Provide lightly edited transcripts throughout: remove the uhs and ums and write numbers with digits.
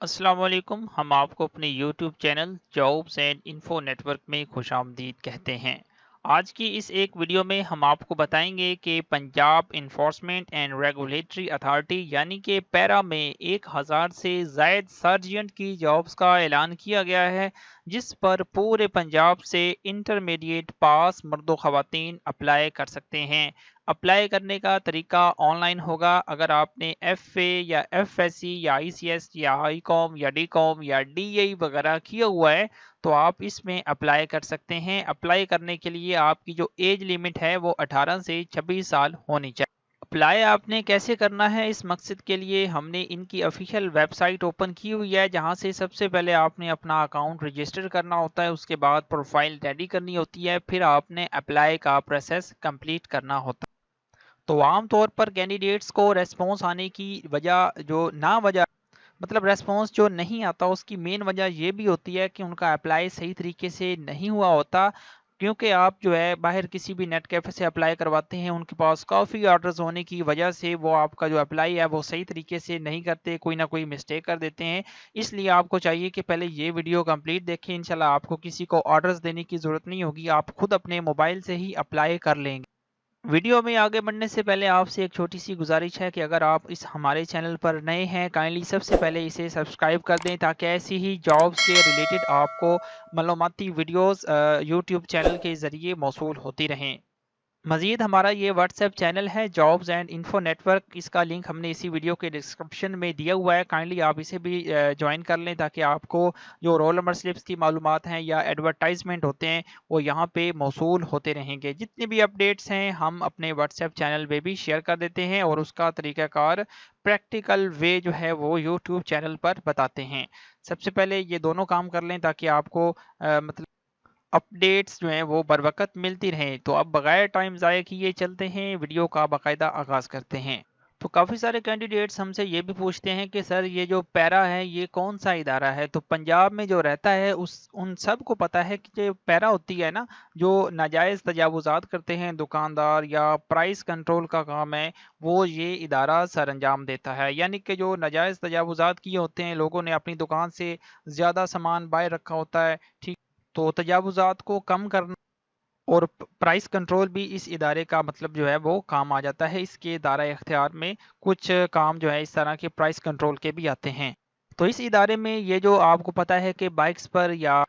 अस्सलाम वालेकुम। हम आपको अपने YouTube channel jobs and info network में खुशामदीद कहते हैं। आज की इस एक वीडियो में हम आपको बताएंगे कि Punjab enforcement and regulatory authority यानी कि पैरा में 1000 से जायद सर्जियंट की जॉब्स का ऐलान किया गया है, जिस पर पूरे पंजाब से इंटरमीडिएट पास मर्द ख़वातीन अप्लाई कर सकते हैं। अप्लाई करने का तरीका ऑनलाइन होगा। अगर आपने एफए या एफएससी या आईसीएस या आईकॉम या डीकॉम या डीई वगैरह किया हुआ है तो आप इसमें अप्लाई कर सकते हैं। अप्लाई करने के लिए आपकी जो एज लिमिट है वो 18 से 26 साल होनी चाहिए। अप्लाई आपने कैसे करना है, इस मकसद के लिए हमने इनकी ऑफिशियल वेबसाइट ओपन की हुई है, जहां से सबसे पहले आपने अपना अकाउंट रजिस्टर करना होता है। उसके बाद प्रोफाइल रेडी करनी होती है, फिर आपने अप्लाई का प्रोसेस कंप्लीट करना होता है। तो आम तौर पर कैंडिडेट्स को रेस्पॉन्स आने की वजह जो ना वजह मतलब रेस्पॉन्स जो नहीं आता, उसकी मेन वजह ये भी होती है कि उनका अप्लाई सही तरीके से नहीं हुआ होता। क्योंकि आप जो है बाहर किसी भी नेट कैफे से अप्लाई करवाते हैं, उनके पास काफ़ी ऑर्डर्स होने की वजह से वो आपका जो अप्लाई है वो सही तरीके से नहीं करते, कोई ना कोई मिस्टेक कर देते हैं। इसलिए आपको चाहिए कि पहले ये वीडियो कंप्लीट देखें। इंशाल्लाह आपको किसी को ऑर्डर्स देने की ज़रूरत नहीं होगी, आप खुद अपने मोबाइल से ही अप्लाई कर लेंगे। वीडियो में आगे बढ़ने से पहले आपसे एक छोटी सी गुजारिश है कि अगर आप इस हमारे चैनल पर नए हैं, काइंडली सबसे पहले इसे सब्सक्राइब कर दें, ताकि ऐसी ही जॉब्स के रिलेटेड आपको मालूमाती वीडियोस यूट्यूब चैनल के ज़रिए मौसूल होती रहें। मजीद हमारा ये व्हाट्सएप चैनल है जॉब्स एंड इन्फो नेटवर्क, इसका लिंक हमने इसी वीडियो के डिस्क्रिप्शन में दिया हुआ है। काइंडली आप इसे भी ज्वाइन कर लें, ताकि आपको जो रोल नंबर स्लिप्स की मालूमात हैं या एडवर्टाइजमेंट होते हैं वो यहाँ पे मौसूल होते रहेंगे। जितने भी अपडेट्स हैं हम अपने व्हाट्सएप चैनल पे भी शेयर कर देते हैं, और उसका तरीक़ाकार प्रैक्टिकल वे जो है वो यूट्यूब चैनल पर बताते हैं। सबसे पहले ये दोनों काम कर लें ताकि आपको मतलब अपडेट्स जो हैं वो बर वक्त मिलती रहें। तो अब बगैर टाइम ज़ाया किए चलते हैं, वीडियो का बाकायदा आगाज़ करते हैं। तो काफ़ी सारे कैंडिडेट्स हमसे ये भी पूछते हैं कि सर ये जो पैरा है ये कौन सा इदारा है। तो पंजाब में जो रहता है उस उन सब को पता है कि जो पैरा होती है ना, जो नाजायज़ तजावुज़ात करते हैं दुकानदार या प्राइस कंट्रोल का काम है, वो ये इदारा सर अंजाम देता है। यानी कि जो नाजायज़ तजावुज़ात किए होते हैं, लोगों ने अपनी दुकान से ज़्यादा सामान बाहर रखा होता है, ठीक, तो तजावुज़ात को कम करना और प्राइस कंट्रोल भी इस इदारे का मतलब जो है वो काम आ जाता है। इसके दायरा इख्तियार में कुछ काम जो है इस तरह के प्राइस कंट्रोल के भी आते हैं। तो इस इदारे में ये जो आपको पता है कि बाइक्स पर या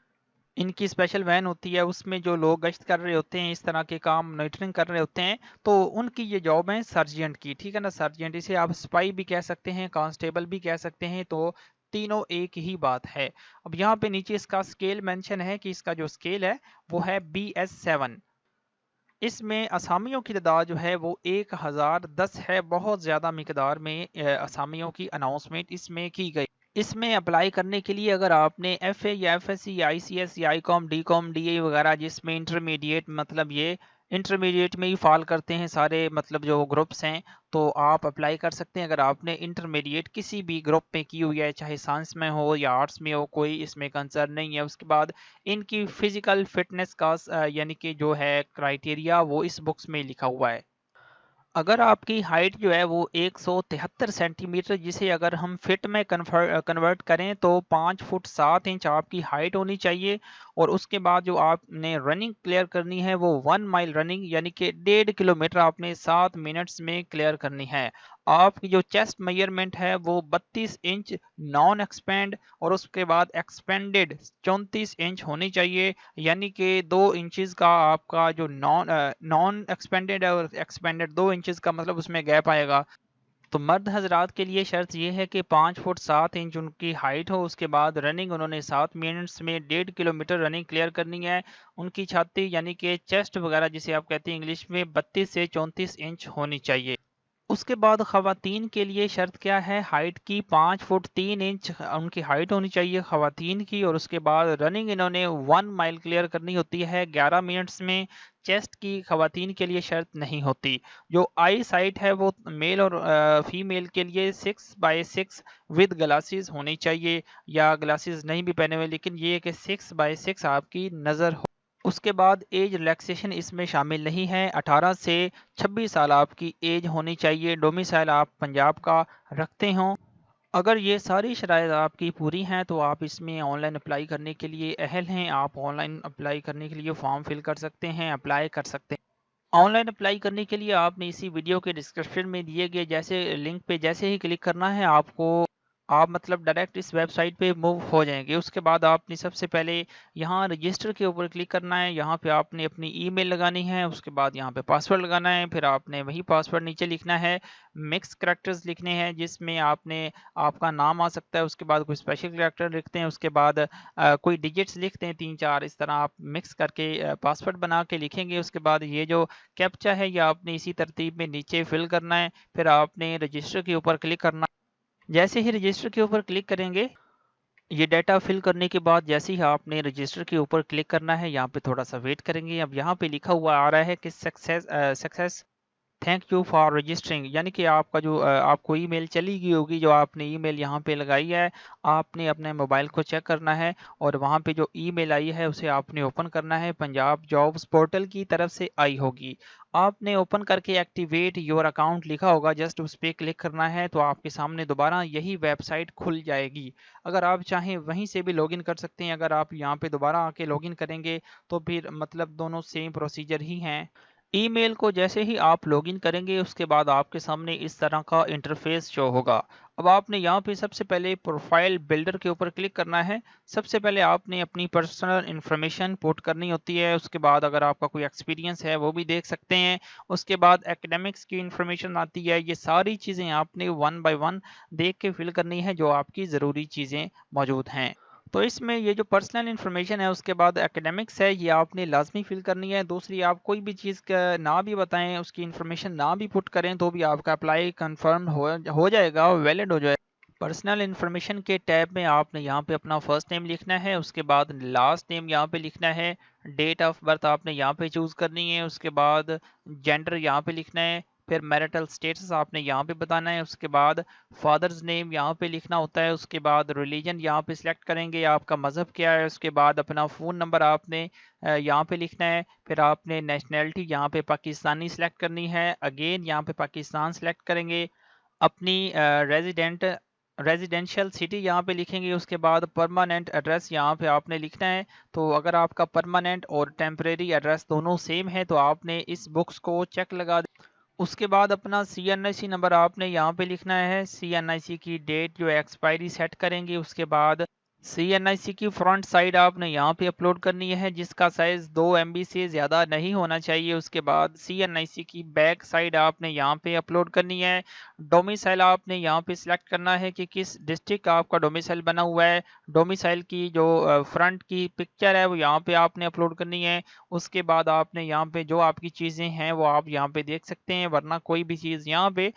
इनकी स्पेशल वैन होती है, उसमें जो लोग गश्त कर रहे होते हैं, इस तरह के काम मॉनिटरिंग कर रहे होते हैं, तो उनकी ये जॉब है सर्जेंट की। ठीक है ना, सर्जेंट, इसे आप सिपाही भी कह सकते हैं, कांस्टेबल भी कह सकते हैं, तो तीनों एक ही बात है। अब यहाँ पे नीचे इसका स्केल मेंशन है कि इसका जो स्केल है वो है BS7। इसमें असामियों की तादाद जो है वो 1010 है। बहुत ज़्यादा मिकदार में असामियों की अनाउंसमेंट इसमें की गई। इसमें अप्लाई करने के लिए अगर आपने एफए या एफएससी या आईसीएस या आईकॉम डीकॉम डीए वगैरह, जिसमें इंटरमीडिएट मतलब ये इंटरमीडिएट में ही फॉल करते हैं सारे मतलब जो ग्रुप्स हैं, तो आप अप्लाई कर सकते हैं। अगर आपने इंटरमीडिएट किसी भी ग्रुप में की हुई है, चाहे साइंस में हो या आर्ट्स में हो, कोई इसमें कंसर्न नहीं है। उसके बाद इनकी फिजिकल फिटनेस का यानी कि जो है क्राइटेरिया वो इस बुक्स में लिखा हुआ है। अगर आपकी हाइट जो है वो 173 सेंटीमीटर, जिसे अगर हम फिट में कन्वर्ट करें तो 5 फुट 7 इंच आपकी हाइट होनी चाहिए। और उसके बाद जो आपने रनिंग क्लियर करनी है वो 1 माइल रनिंग यानी कि 1.5 किलोमीटर आपने 7 मिनट्स में क्लियर करनी है। आपकी जो चेस्ट मेजरमेंट है वो 32 इंच नॉन एक्सपेंड, और उसके बाद एक्सपेंडेड 34 इंच होनी चाहिए। यानी कि 2 इंचज़ का आपका जो नॉन एक्सपेंडेड है और एक्सपेंडेड 2 इंचज़ का, मतलब उसमें गैप आएगा। तो मर्द हजरात के लिए शर्त ये है कि 5 फुट 7 इंच उनकी हाइट हो। उसके बाद रनिंग उन्होंने 7 मिनट्स में 1.5 किलोमीटर रनिंग क्लियर करनी है। उनकी छाती यानी कि चेस्ट वगैरह जिसे आप कहते हैं इंग्लिश में, 32 से 34 इंच होनी चाहिए। उसके बाद ख़वातीन के लिए शर्त क्या है, हाइट की 5 फुट 3 इंच उनकी हाइट होनी चाहिए ख़वातीन की। और उसके बाद रनिंग इन्होंने 1 माइल क्लियर करनी होती है 11 मिनट्स में। चेस्ट की ख़वातीन के लिए शर्त नहीं होती। जो आई साइट है वो मेल और फीमेल के लिए 6x6 विद ग्लासेस होनी चाहिए, या ग्लासेस नहीं भी पहने हुए, लेकिन ये है कि 6x6 आपकी नज़र हो। उसके बाद एज रिलैक्सेशन इसमें शामिल नहीं है। 18 से 26 साल आपकी एज होनी चाहिए। डोमिसाइल आप पंजाब का रखते हों। अगर ये सारी शराइत आपकी पूरी हैं तो आप इसमें ऑनलाइन अप्लाई करने के लिए अहल हैं। आप ऑनलाइन अप्लाई करने के लिए फॉर्म फिल कर सकते हैं, अप्लाई कर सकते हैं। ऑनलाइन अप्लाई करने के लिए आपने इसी वीडियो के डिस्क्रिप्शन में दिए गए जैसे लिंक पे जैसे ही क्लिक करना है, आपको आप मतलब डायरेक्ट इस वेबसाइट पे मूव हो जाएंगे। उसके बाद आपने सबसे पहले यहाँ रजिस्टर के ऊपर क्लिक करना है। यहाँ पे आपने अपनी ईमेल लगानी है, उसके बाद यहाँ पे पासवर्ड लगाना है, फिर आपने वही पासवर्ड नीचे लिखना है। मिक्स करैक्टर्स लिखने हैं जिसमें आपने आपका नाम आ सकता है, उसके बाद कोई स्पेशल करैक्टर लिखते हैं, उसके बाद कोई डिजिट्स लिखते हैं 3-4, इस तरह आप मिक्स करके पासवर्ड बना के लिखेंगे। उसके बाद ये जो कैप्चा है ये आपने इसी तरतीब में नीचे फिल करना है। फिर आपने रजिस्टर के ऊपर क्लिक करना। जैसे ही रजिस्टर के ऊपर क्लिक करेंगे, ये डाटा फिल करने के बाद जैसे ही आपने रजिस्टर के ऊपर क्लिक करना है, यहाँ पे थोड़ा सा वेट करेंगे। अब यहाँ पे लिखा हुआ आ रहा है कि success thank you for registering, यानी कि आपका जो आपको ईमेल चली गई होगी, जो आपने ईमेल यहाँ पे लगाई है, आपने अपने मोबाइल को चेक करना है और वहाँ पे जो ईमेल आई है उसे आपने ओपन करना है। पंजाब जॉब्स पोर्टल की तरफ से आई होगी, आपने ओपन करके एक्टिवेट योर अकाउंट लिखा होगा, जस्ट उस पर क्लिक करना है तो आपके सामने दोबारा यही वेबसाइट खुल जाएगी। अगर आप चाहें वहीं से भी लॉगिन कर सकते हैं। अगर आप यहाँ पे दोबारा आके लॉगिन करेंगे तो फिर मतलब दोनों सेम प्रोसीजर ही हैं। ईमेल को जैसे ही आप लॉगिन करेंगे उसके बाद आपके सामने इस तरह का इंटरफेस शो होगा। अब आपने यहाँ पे सबसे पहले प्रोफाइल बिल्डर के ऊपर क्लिक करना है। सबसे पहले आपने अपनी पर्सनल इंफॉर्मेशन पुट करनी होती है। उसके बाद अगर आपका कोई एक्सपीरियंस है वो भी देख सकते हैं। उसके बाद एकेडमिक्स की इंफॉर्मेशन आती है। ये सारी चीज़ें आपने वन बाय वन देख के फिल करनी है जो आपकी ज़रूरी चीज़ें मौजूद हैं। तो इसमें ये जो पर्सनल इन्फॉर्मेशन है, उसके बाद एकेडमिक्स है, ये आपने लाजमी फिल करनी है। दूसरी, आप कोई भी चीज़ का ना भी बताएं, उसकी इन्फॉर्मेशन ना भी पुट करें तो भी आपका अप्लाई कंफर्म हो जाएगा, वैलिड हो जाएगा। पर्सनल इन्फॉर्मेशन के टैब में आपने यहाँ पे अपना फर्स्ट नेम लिखना है, उसके बाद लास्ट नेम यहाँ पे लिखना है। डेट ऑफ बर्थ आपने यहाँ पे चूज़ करनी है। उसके बाद जेंडर यहाँ पे लिखना है। फिर मैरिटल स्टेटस आपने यहाँ पे बताना है। उसके बाद फादर्स नेम यहाँ पे लिखना होता है। उसके बाद रिलीजन यहाँ पे सिलेक्ट करेंगे, आपका मज़हब क्या है। उसके बाद अपना फ़ोन नंबर आपने यहाँ पे लिखना है। फिर आपने नेशनैलिटी यहाँ पे पाकिस्तानी सिलेक्ट करनी है। अगेन यहाँ पे पाकिस्तान सिलेक्ट करेंगे। अपनी रेजिडेंशियल सिटी यहाँ पे लिखेंगे। उसके बाद परमानेंट एड्रेस यहाँ पे आपने लिखना है। तो अगर आपका परमानेंट और टेम्परेरी एड्रेस दोनों सेम है तो आपने इस बुक्स को चेक लगा दें। उसके बाद अपना CNIC नंबर आपने यहाँ पे लिखना है। CNIC की डेट जो एक्सपायरी सेट करेंगे। उसके बाद CNIC की फ्रंट साइड आपने यहाँ पे अपलोड करनी है जिसका साइज़ 2 MB से ज़्यादा नहीं होना चाहिए। उसके बाद CNIC की बैक साइड आपने यहाँ पे अपलोड करनी है। डोमिसाइल आपने यहाँ पे सिलेक्ट करना है कि किस डिस्ट्रिक्ट का आपका डोमिसाइल बना हुआ है। डोमिसाइल की जो फ्रंट की पिक्चर है वो यहाँ पे आपने अपलोड करनी है। उसके बाद आपने यहाँ पे जो आपकी चीज़ें हैं वो आप यहाँ पे देख सकते हैं, वरना कोई भी चीज़ यहाँ पे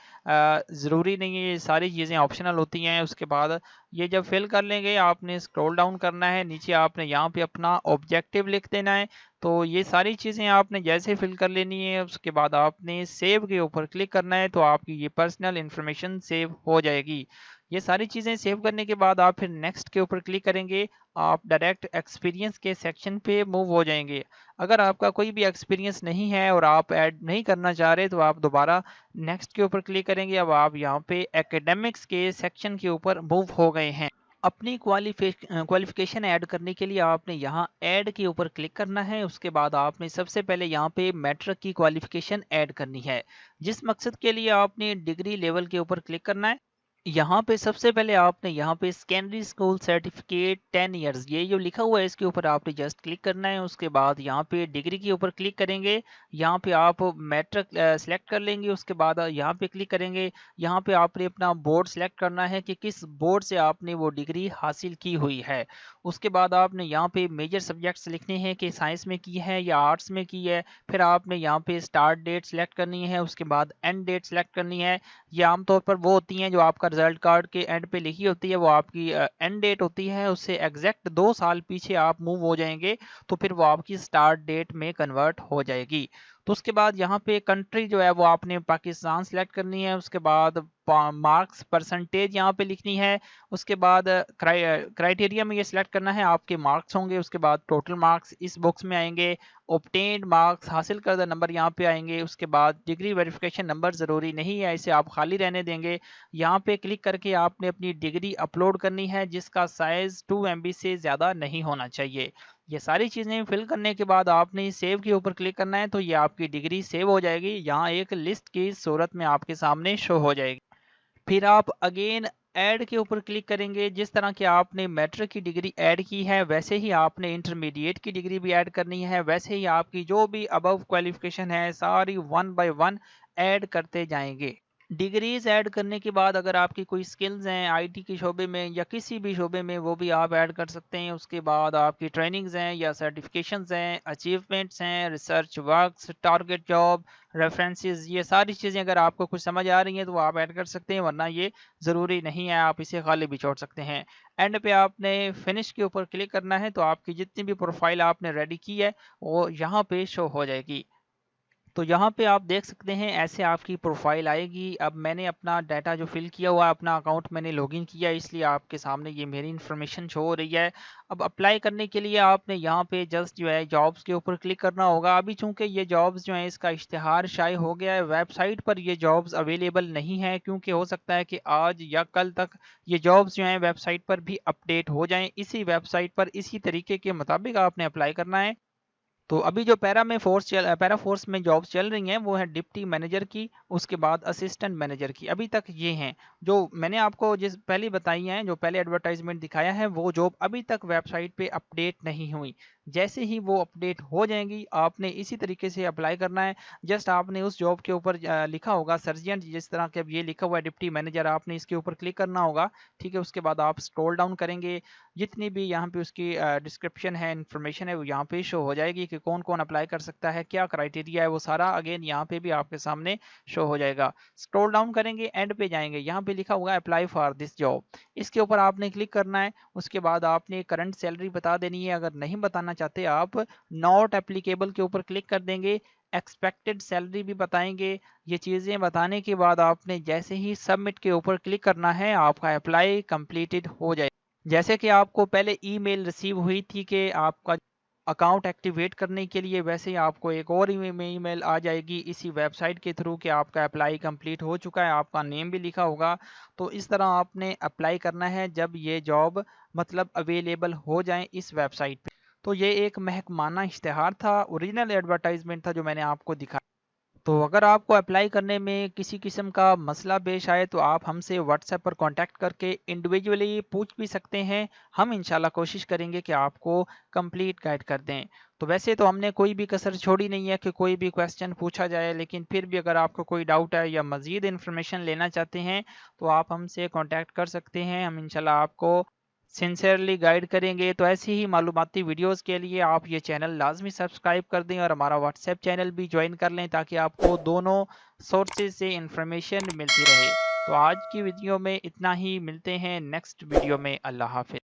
ज़रूरी नहीं है, ये सारी चीज़ें ऑप्शनल होती हैं। उसके बाद ये जब फिल कर लेंगे आपने स्क्रॉल डाउन करना है, नीचे आपने यहाँ पे अपना ऑब्जेक्टिव लिख देना है। तो ये सारी चीज़ें आपने जैसे फिल कर लेनी है उसके बाद आपने सेव के ऊपर क्लिक करना है तो आपकी ये पर्सनल इन्फॉर्मेशन सेव हो जाएगी। ये सारी चीज़ें सेव करने के बाद आप फिर नेक्स्ट के ऊपर क्लिक करेंगे, आप डायरेक्ट एक्सपीरियंस के सेक्शन पे मूव हो जाएंगे। अगर आपका कोई भी एक्सपीरियंस नहीं है और आप ऐड नहीं करना चाह रहे तो आप दोबारा नेक्स्ट के ऊपर क्लिक करेंगे। अब आप यहाँ पे एकेडमिक्स के सेक्शन के ऊपर मूव हो गए हैं। अपनी क्वालिफिकेशन ऐड करने के लिए आपने यहाँ ऐड के ऊपर क्लिक करना है। उसके बाद आपने सबसे पहले यहाँ पे मैट्रिक की क्वालिफिकेशन ऐड करनी है, जिस मकसद के लिए आपने डिग्री लेवल के ऊपर क्लिक करना है। यहाँ पे सबसे पहले आपने यहाँ पे सेकेंडरी स्कूल सर्टिफिकेट 10 इयर्स ये जो लिखा हुआ है इसके ऊपर आपने जस्ट क्लिक करना है। उसके बाद यहाँ पे डिग्री के ऊपर क्लिक करेंगे, यहाँ पे आप मैट्रिक सेलेक्ट कर लेंगे। उसके बाद यहाँ पे क्लिक करेंगे, यहाँ पे आपने अपना बोर्ड सेलेक्ट करना है कि किस बोर्ड से आपने वो डिग्री हासिल की हुई है। उसके बाद आपने यहाँ पे मेजर सब्जेक्ट्स लिखने हैं कि साइंस में की है या आर्ट्स में की है। फिर आपने यहाँ पे स्टार्ट डेट सेलेक्ट करनी है, उसके बाद एंड डेट सेलेक्ट करनी है। ये आमतौर पर वो होती हैं जो आपका रिजल्ट कार्ड के एंड पे लिखी होती है, वो आपकी एंड डेट होती है। उससे एग्जैक्ट 2 साल पीछे आप मूव हो जाएंगे तो फिर वो आपकी स्टार्ट डेट में कन्वर्ट हो जाएगी। तो उसके बाद यहाँ पे कंट्री जो है वो आपने पाकिस्तान सेलेक्ट करनी है, उसके बाद मार्क्स परसेंटेज यहाँ पे लिखनी है, उसके बाद क्राइटेरिया में ये सिलेक्ट करना है आपके मार्क्स होंगे, उसके बाद टोटल मार्क्स इस बॉक्स में आएंगे, ऑब्टेन्ड मार्क्स हासिल करदा नंबर यहाँ पे आएंगे, उसके बाद डिग्री वेरिफिकेशन नंबर ज़रूरी नहीं है, इसे आप खाली रहने देंगे। यहाँ पे क्लिक करके आपने अपनी डिग्री अपलोड करनी है जिसका साइज़ 2 MB से ज़्यादा नहीं होना चाहिए। ये सारी चीज़ें फिल करने के बाद आपने सेव के ऊपर क्लिक करना है, तो ये आपकी डिग्री सेव हो जाएगी, यहाँ एक लिस्ट की सूरत में आपके सामने शो हो जाएगी। फिर आप अगेन ऐड के ऊपर क्लिक करेंगे। जिस तरह के आपने मैट्रिक की डिग्री ऐड की है वैसे ही आपने इंटरमीडिएट की डिग्री भी ऐड करनी है, वैसे ही आपकी जो भी अबव क्वालिफिकेशन है सारी 1 बाय 1 ऐड करते जाएंगे। डिग्रीज ऐड करने के बाद अगर आपकी कोई स्किल्स हैं आईटी के शोबे में या किसी भी शोबे में वो भी आप ऐड कर सकते हैं। उसके बाद आपकी ट्रेनिंग्स हैं या सर्टिफिकेशंस हैं, अचीवमेंट्स हैं, research works, target job, references, ये सारी चीज़ें अगर आपको कुछ समझ आ रही हैं तो वो आप ऐड कर सकते हैं, वरना ये ज़रूरी नहीं है, आप इसे खाली भी छोड़ सकते हैं। एंड पे आपने फिनिश के ऊपर क्लिक करना है तो आपकी जितनी भी प्रोफाइल आपने रेडी की है वो यहाँ पे शो हो जाएगी। तो यहाँ पे आप देख सकते हैं ऐसे आपकी प्रोफाइल आएगी। अब मैंने अपना डाटा जो फिल किया हुआ है, अपना अकाउंट मैंने लॉगिन किया है, इसलिए आपके सामने ये मेरी इन्फॉर्मेशन शो हो रही है। अब अप्लाई करने के लिए आपने यहाँ पे जस्ट जो है जॉब्स के ऊपर क्लिक करना होगा। अभी चूंकि ये जॉब्स जो है इसका इश्तिहार शाये हो गया है, वेबसाइट पर ये जॉब्स अवेलेबल नहीं है, क्योंकि हो सकता है कि आज या कल तक ये जॉब्स जो हैं वेबसाइट पर भी अपडेट हो जाएं। इसी वेबसाइट पर इसी तरीके के मुताबिक आपने अप्लाई करना है। तो अभी जो पैरा फोर्स में जॉब्स चल रही हैं वो है डिप्टी मैनेजर की, उसके बाद असिस्टेंट मैनेजर की, अभी तक ये हैं जो मैंने आपको जिस पहले बताई हैं, जो पहले एडवर्टाइजमेंट दिखाया है वो जॉब अभी तक वेबसाइट पे अपडेट नहीं हुई। जैसे ही वो अपडेट हो जाएंगी आपने इसी तरीके से अप्लाई करना है। जस्ट आपने उस जॉब के ऊपर लिखा होगा सर्जियन, जिस तरह के अब ये लिखा हुआ है डिप्टी मैनेजर, आपने इसके ऊपर क्लिक करना होगा। ठीक है, उसके बाद आप स्क्रॉल डाउन करेंगे, जितनी भी यहाँ पे उसकी डिस्क्रिप्शन है, इंफॉर्मेशन है, वो यहाँ पे शो हो जाएगी कि कौन कौन अप्लाई कर सकता है, क्या क्राइटेरिया है, वो सारा अगेन यहाँ पे भी आपके सामने शो हो जाएगा। स्क्रॉल डाउन करेंगे, एंड पे जाएंगे, यहाँ पे लिखा हुआ है अप्लाई फॉर दिस जॉब, इसके ऊपर आपने क्लिक करना है। उसके बाद आपने करंट सैलरी बता देनी है, अगर नहीं बताना चाहते आप नॉट एप्लीकेबल के ऊपर क्लिक कर देंगे। एक्सपेक्टेड सैलरी भी बताएंगे। ये चीज़ें बताने के बाद आपने जैसे ही सबमिट के ऊपर क्लिक करना है आपका अप्लाई कंप्लीटेड हो जाए। जैसे कि आपको पहले ईमेल रिसीव हुई थी कि आपका अकाउंट एक्टिवेट करने के लिए, वैसे ही आपको एक और ईमेल आ जाएगी इसी वेबसाइट के थ्रू कि आपका अप्लाई कंप्लीट हो चुका है, आपका नेम भी लिखा होगा। तो इस तरह आपने अप्लाई करना है जब ये जॉब मतलब अवेलेबल हो जाए इस वेबसाइट पे। तो ये एक महकमाना इश्तिहार था, ओरिजिनल एडवर्टाइजमेंट था जो मैंने आपको दिखाया। तो अगर आपको अप्लाई करने में किसी किस्म का मसला पेश आए तो आप हमसे व्हाट्सएप पर कांटेक्ट करके इंडिविजुअली पूछ भी सकते हैं। हम इंशाल्लाह कोशिश करेंगे कि आपको कंप्लीट गाइड कर दें। तो वैसे तो हमने कोई भी कसर छोड़ी नहीं है कि कोई भी क्वेश्चन पूछा जाए, लेकिन फिर भी अगर आपको कोई डाउट है या मज़ीद इन्फॉर्मेशन लेना चाहते हैं तो आप हमसे कांटेक्ट कर सकते हैं। हम इंशाल्लाह आपको सिंसियरली गाइड करेंगे। तो ऐसी ही मालूमाती वीडियोस के लिए आप ये चैनल लाजमी सब्सक्राइब कर दें और हमारा व्हाट्सएप चैनल भी ज्वाइन कर लें ताकि आपको दोनों सोर्सेज से इंफॉर्मेशन मिलती रहे। तो आज की वीडियो में इतना ही, मिलते हैं नेक्स्ट वीडियो में। अल्लाह हाफिज़।